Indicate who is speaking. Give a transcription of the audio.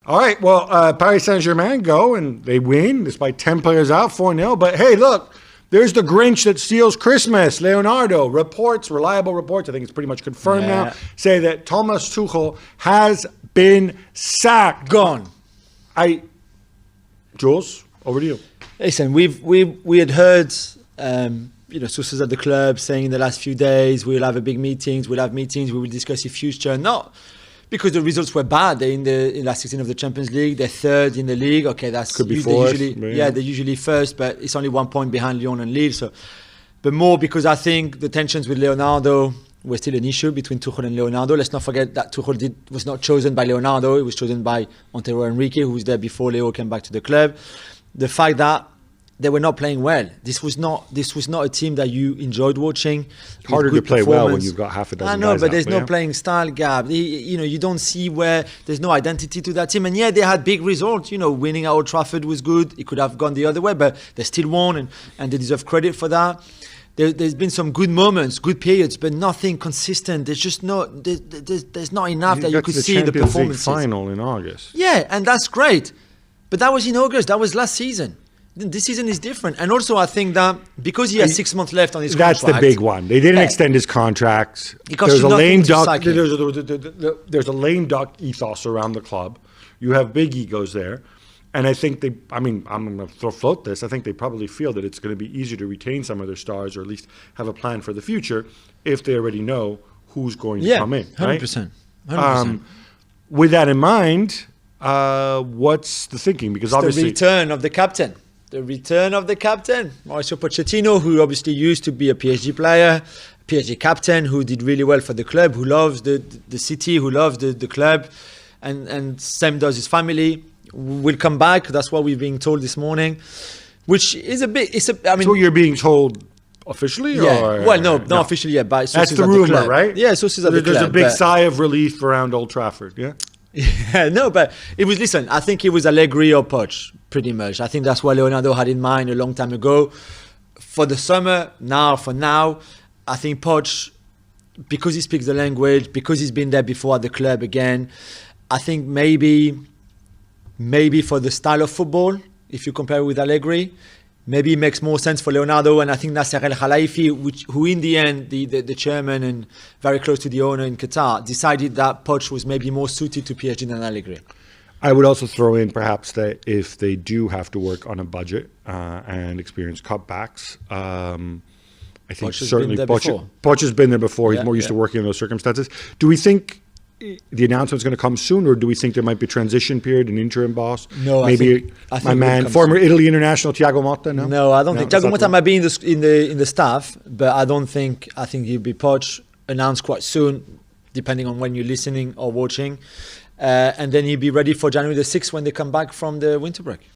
Speaker 1: All right, well, Paris Saint-Germain go and they win despite 10 players out, 4-0. But hey, look, there's the Grinch that steals Christmas, Leonardo. Reliable reports, I think it's pretty much confirmed now, say that Thomas Tuchel has been sacked.
Speaker 2: Gone.
Speaker 1: Jules, over to you.
Speaker 2: Listen, we had heard sources at the club saying in the last few days we'll have meetings, we will discuss the future. Not because the results were bad. They're in the last 16 of the Champions League. They're third in the league. Okay, that's
Speaker 1: could be fourth.
Speaker 2: They're usually first, but it's only 1 point behind Lyon and Lille. So, but more because I think the tensions with Leonardo were still an issue between Tuchel and Leonardo. Let's not forget that Tuchel was not chosen by Leonardo. It was chosen by Antero Henrique, who was there before Leo came back to the club. The fact that they were not playing well. This was not a team that you enjoyed watching.
Speaker 1: It's harder to play well when you've got half a dozen
Speaker 2: I know,
Speaker 1: guys
Speaker 2: but
Speaker 1: out,
Speaker 2: there's no playing style gap. You don't see where there's no identity to that team. And yeah, they had big results. Winning at Old Trafford was good. It could have gone the other way, but they still won, and they deserve credit for that. There's been some good moments, good periods, but nothing consistent. There's just there's not enough that you could see the performances.
Speaker 1: Final in August.
Speaker 2: Yeah, and that's great. But that was in August. That was last season. This season is different. And also I think that because he has 6 months left on his contract.
Speaker 1: That's the big one. They didn't extend his contract. There's a lame duck. There's a lame duck ethos around the club. You have big egos there. And I think I'm going to float this. I think they probably feel that it's going to be easier to retain some of their stars or at least have a plan for the future if they already know who's going to come in. Right?
Speaker 2: 100%.
Speaker 1: With that in mind, what's the thinking? Because obviously
Speaker 2: the return of the captain. The return of the captain, Mauricio Pochettino, who obviously used to be a PSG player, PSG captain, who did really well for the club, who loves the city, who loves the club, and same does his family. Will come back. That's what we're being told this morning, which is a bit. So
Speaker 1: you're being told officially?
Speaker 2: Yeah.
Speaker 1: Or,
Speaker 2: not officially yet. By sources
Speaker 1: that's the
Speaker 2: at
Speaker 1: rumor,
Speaker 2: the club.
Speaker 1: Right?
Speaker 2: Yeah, sources at the club.
Speaker 1: There's a big sigh of relief around Old Trafford. Yeah.
Speaker 2: Yeah, no, but it was, listen, I think it was Allegri or Poch, pretty much. I think that's what Leonardo had in mind a long time ago. For the summer, for now, I think Poch, because he speaks the language, because he's been there before at the club again, I think maybe for the style of football, if you compare it with Allegri, maybe it makes more sense for Leonardo. And I think Nasser El Khelaifi, who in the end, the chairman and very close to the owner in Qatar, decided that Poch was maybe more suited to PSG than Allegri.
Speaker 1: I would also throw in perhaps that if they do have to work on a budget and experience cutbacks, I think certainly Poch has been there before. He's more used to working in those circumstances. Do we think the announcement's going to come soon, or do we think there might be a transition period, an interim boss?
Speaker 2: No,
Speaker 1: maybe
Speaker 2: I think
Speaker 1: my man, former Italy international Thiago Motta.
Speaker 2: No, I don't think Thiago Motta might be in the staff, but I don't think. I think he'll be Poch, announced quite soon, depending on when you're listening or watching, and then he'll be ready for January the 6th when they come back from the winter break.